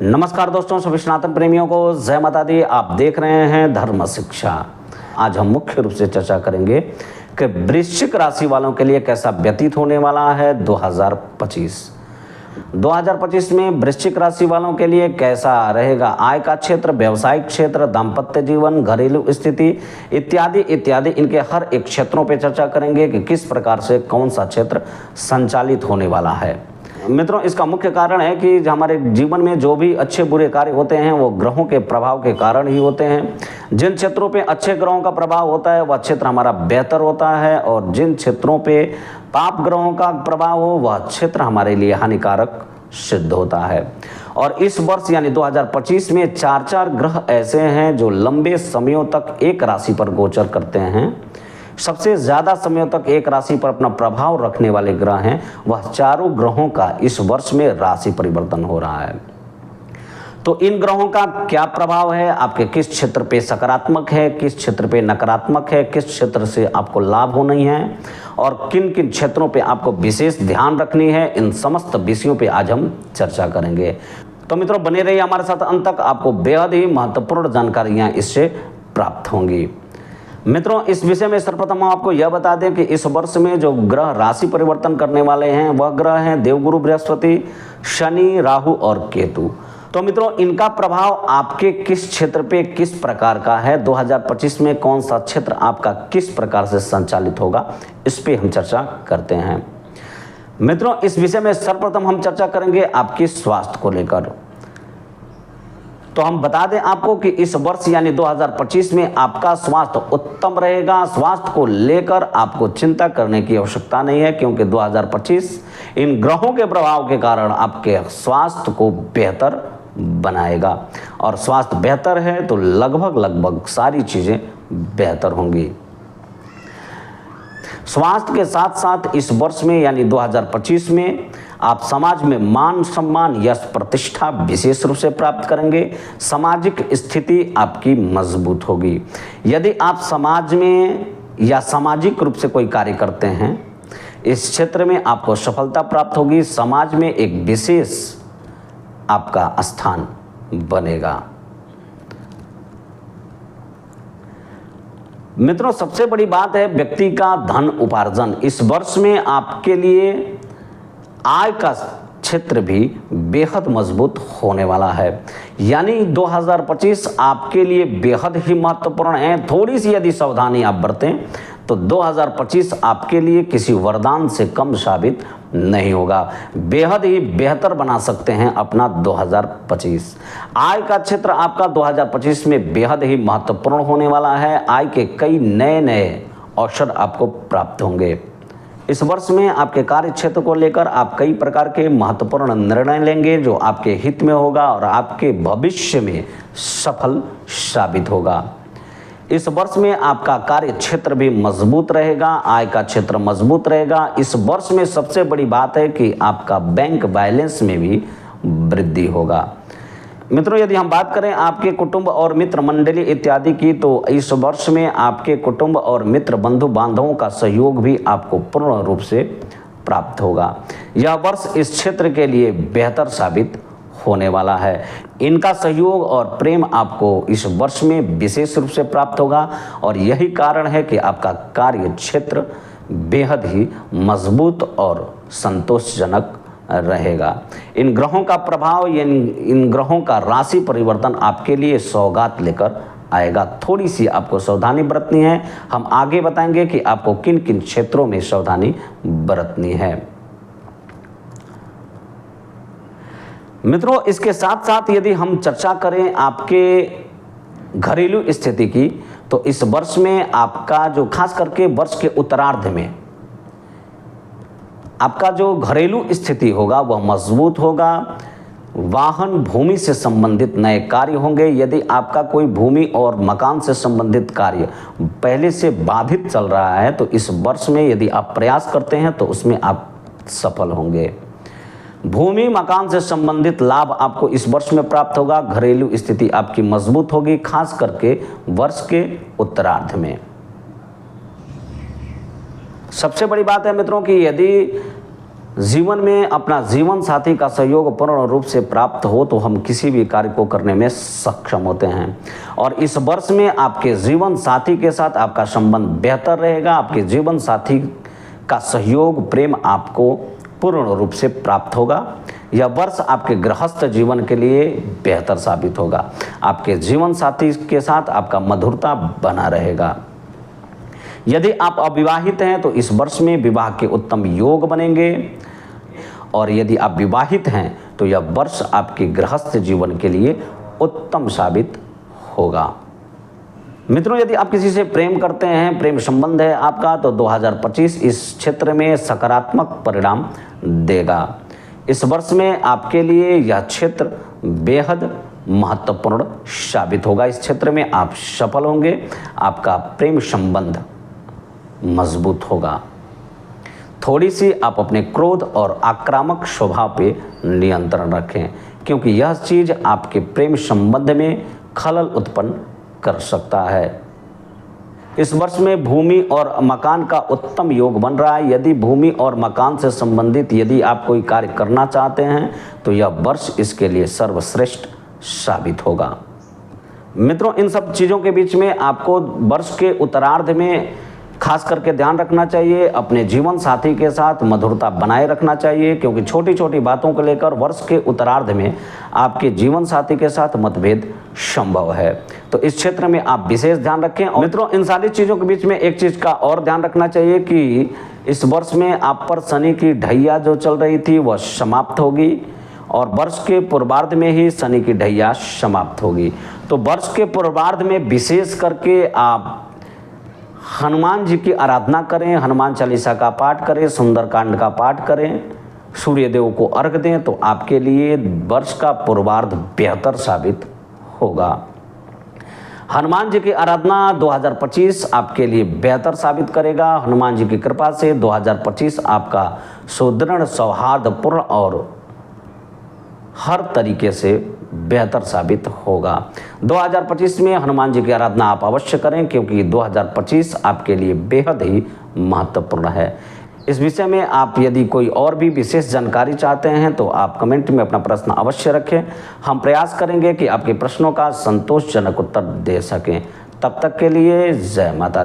नमस्कार दोस्तों, सभी सनातन प्रेमियों को जय माता दी। आप देख रहे हैं धर्म शिक्षा। आज हम मुख्य रूप से चर्चा करेंगे कि वृश्चिक राशि वालों के लिए कैसा व्यतीत होने वाला है 2025 में वृश्चिक राशि वालों के लिए कैसा रहेगा आय का क्षेत्र, व्यवसायिक क्षेत्र, दाम्पत्य जीवन, घरेलू स्थिति इत्यादि इत्यादि। इनके हर एक क्षेत्रों पे चर्चा करेंगे कि किस प्रकार से कौन सा क्षेत्र संचालित होने वाला है। मित्रों, इसका मुख्य कारण है कि हमारे जीवन में जो भी अच्छे बुरे कार्य होते हैं वो ग्रहों के प्रभाव के कारण ही होते हैं। जिन क्षेत्रों पे अच्छे ग्रहों का प्रभाव होता है वह क्षेत्र हमारा बेहतर होता है, और जिन क्षेत्रों पे पाप ग्रहों का प्रभाव हो वह क्षेत्र हमारे लिए हानिकारक सिद्ध होता है। और इस वर्ष यानी 2025 में 4 ग्रह ऐसे हैं जो लंबे समयों तक एक राशि पर गोचर करते हैं। सबसे ज़्यादा समयों तक एक राशि पर अपना प्रभाव रखने वाले ग्रह हैं। वह चारों ग्रहों का इस वर्ष में राशि परिवर्तन हो रहा है। तो इन ग्रहों का क्या प्रभाव है, आपके किस क्षेत्र पे सकारात्मक है, किस क्षेत्र पे नकारात्मक है, किस क्षेत्र से आपको लाभ होनी है और किन किन क्षेत्रों पे आपको विशेष ध्यान रखनी है, इन समस्त विषयों पे आज हम चर्चा करेंगे। तो मित्रों, बने रहिए हमारे साथ अंत तक। आपको बेहद ही महत्वपूर्ण जानकारियाँ इससे प्राप्त होंगी। मित्रों, इस विषय में सर्वप्रथम हम आपको यह बता दें कि इस वर्ष में जो ग्रह राशि परिवर्तन करने वाले हैं वह ग्रह हैं देवगुरु बृहस्पति, शनि, राहु और केतु। तो मित्रों, इनका प्रभाव आपके किस क्षेत्र पे किस प्रकार का है, 2025 में कौन सा क्षेत्र आपका किस प्रकार से संचालित होगा, इस पे हम चर्चा करते हैं। मित्रों, इस विषय में सर्वप्रथम हम चर्चा करेंगे आपके स्वास्थ्य को लेकर। तो हम बता दें आपको कि इस वर्ष यानी 2025 में आपका स्वास्थ्य उत्तम रहेगा। स्वास्थ्य को लेकर आपको चिंता करने की आवश्यकता नहीं है, क्योंकि 2025 इन ग्रहों के प्रभाव के कारण आपके स्वास्थ्य को बेहतर बनाएगा। और स्वास्थ्य बेहतर है तो लगभग सारी चीज़ें बेहतर होंगी। स्वास्थ्य के साथ साथ इस वर्ष में यानी 2025 में आप समाज में मान सम्मान, यश, प्रतिष्ठा विशेष रूप से प्राप्त करेंगे। सामाजिक स्थिति आपकी मजबूत होगी। यदि आप समाज में या सामाजिक रूप से कोई कार्य करते हैं, इस क्षेत्र में आपको सफलता प्राप्त होगी। समाज में एक विशेष आपका स्थान बनेगा। मित्रों, सबसे बड़ी बात है व्यक्ति का धन उपार्जन। इस वर्ष में आपके लिए आय का क्षेत्र भी बेहद मजबूत होने वाला है। यानी 2025 आपके लिए बेहद ही महत्वपूर्ण है। थोड़ी सी यदि सावधानी आप बरतें तो 2025 आपके लिए किसी वरदान से कम साबित नहीं होगा। बेहद ही बेहतर बना सकते हैं अपना 2025। आय का क्षेत्र आपका 2025 में बेहद ही महत्वपूर्ण होने वाला है। आय के कई नए अवसर आपको प्राप्त होंगे। इस वर्ष में आपके कार्य क्षेत्र को लेकर आप कई प्रकार के महत्वपूर्ण निर्णय लेंगे जो आपके हित में होगा और आपके भविष्य में सफल साबित होगा। इस वर्ष में आपका कार्य क्षेत्र भी मजबूत रहेगा, आय का क्षेत्र मजबूत रहेगा। इस वर्ष में सबसे बड़ी बात है कि आपका बैंक बैलेंस में भी वृद्धि होगा। मित्रों, यदि हम बात करें आपके कुटुंब और मित्र मंडली इत्यादि की, तो इस वर्ष में आपके कुटुंब और मित्र बंधु बांधवों का सहयोग भी आपको पूर्ण रूप से प्राप्त होगा। यह वर्ष इस क्षेत्र के लिए बेहतर साबित होने वाला है। इनका सहयोग और प्रेम आपको इस वर्ष में विशेष रूप से प्राप्त होगा, और यही कारण है कि आपका कार्य क्षेत्र बेहद ही मजबूत और संतोषजनक रहेगा। इन ग्रहों का प्रभाव, इन ग्रहों का राशि परिवर्तन आपके लिए सौगात लेकर आएगा। थोड़ी सी आपको सावधानी बरतनी है। हम आगे बताएंगे कि आपको किन किन क्षेत्रों में सावधानी बरतनी है। मित्रों, इसके साथ साथ यदि हम चर्चा करें आपके घरेलू स्थिति की, तो इस वर्ष में आपका जो खास करके वर्ष के उत्तरार्ध में आपका जो घरेलू स्थिति होगा वह मजबूत होगा। वाहन, भूमि से संबंधित नए कार्य होंगे। यदि आपका कोई भूमि और मकान से संबंधित कार्य पहले से बाधित चल रहा है, तो इस वर्ष में यदि आप प्रयास करते हैं तो उसमें आप सफल होंगे। भूमि, मकान से संबंधित लाभ आपको इस वर्ष में प्राप्त होगा। घरेलू स्थिति आपकी मजबूत होगी, खास करके वर्ष के उत्तरार्ध में। सबसे बड़ी बात है मित्रों कि यदि जीवन में अपना जीवन साथी का सहयोग पूर्ण रूप से प्राप्त हो तो हम किसी भी कार्य को करने में सक्षम होते हैं। और इस वर्ष में आपके जीवन साथी के साथ आपका संबंध बेहतर रहेगा। आपके जीवन साथी का सहयोग, प्रेम आपको पूर्ण रूप से प्राप्त होगा। यह वर्ष आपके गृहस्थ जीवन के लिए बेहतर साबित होगा। आपके जीवन साथी के साथ आपका मधुरता बना रहेगा। यदि आप अविवाहित हैं तो इस वर्ष में विवाह के उत्तम योग बनेंगे। और यदि आप विवाहित हैं तो यह वर्ष आपके गृहस्थ जीवन के लिए उत्तम साबित होगा। मित्रों, यदि आप किसी से प्रेम करते हैं, प्रेम संबंध है आपका, तो 2025 इस क्षेत्र में सकारात्मक परिणाम देगा। इस वर्ष में आपके लिए यह क्षेत्र बेहद महत्वपूर्ण साबित होगा। इस क्षेत्र में आप सफल होंगे। आपका प्रेम संबंध मजबूत होगा। थोड़ी सी आप अपने क्रोध और आक्रामक स्वभाव पे नियंत्रण रखें, क्योंकि यह चीज़ आपके प्रेम संबंध में खलल उत्पन्न कर सकता है। इस वर्ष में भूमि और मकान का उत्तम योग बन रहा है। यदि भूमि और मकान से संबंधित यदि आप कोई कार्य करना चाहते हैं तो यह वर्ष इसके लिए सर्वश्रेष्ठ साबित होगा। मित्रों, इन सब चीज़ों के बीच में आपको वर्ष के उत्तरार्ध में खास करके ध्यान रखना चाहिए। अपने जीवन साथी के साथ मधुरता बनाए रखना चाहिए, क्योंकि छोटी छोटी बातों को लेकर वर्ष के उत्तरार्ध में आपके जीवन साथी के साथ मतभेद संभव है। तो इस क्षेत्र में आप विशेष ध्यान रखें। और मित्रों, इन सारी चीज़ों के बीच में एक चीज़ का और ध्यान रखना चाहिए कि इस वर्ष में आप पर शनि की ढैया जो चल रही थी वह समाप्त होगी, और वर्ष के पूर्वार्ध में ही शनि की ढैया समाप्त होगी। तो वर्ष के पूर्वार्ध में विशेष करके आप हनुमान जी की आराधना करें, हनुमान चालीसा का पाठ करें, सुंदरकांड का पाठ करें, सूर्य देव को अर्घ दें, तो आपके लिए वर्ष का पूर्वार्ध बेहतर साबित होगा। हनुमान जी की आराधना 2025 आपके लिए बेहतर साबित करेगा। हनुमान जी की कृपा से 2025 आपका सुदृढ़, सौहार्दपूर्ण और हर तरीके से बेहतर साबित होगा। 2025 में हनुमान जी की आराधना आप अवश्य करें, क्योंकि 2025 आपके लिए बेहद ही महत्वपूर्ण है। इस विषय में आप यदि कोई और भी विशेष जानकारी चाहते हैं तो आप कमेंट में अपना प्रश्न अवश्य रखें। हम प्रयास करेंगे कि आपके प्रश्नों का संतोषजनक उत्तर दे सकें। तब तक के लिए जय माता दी।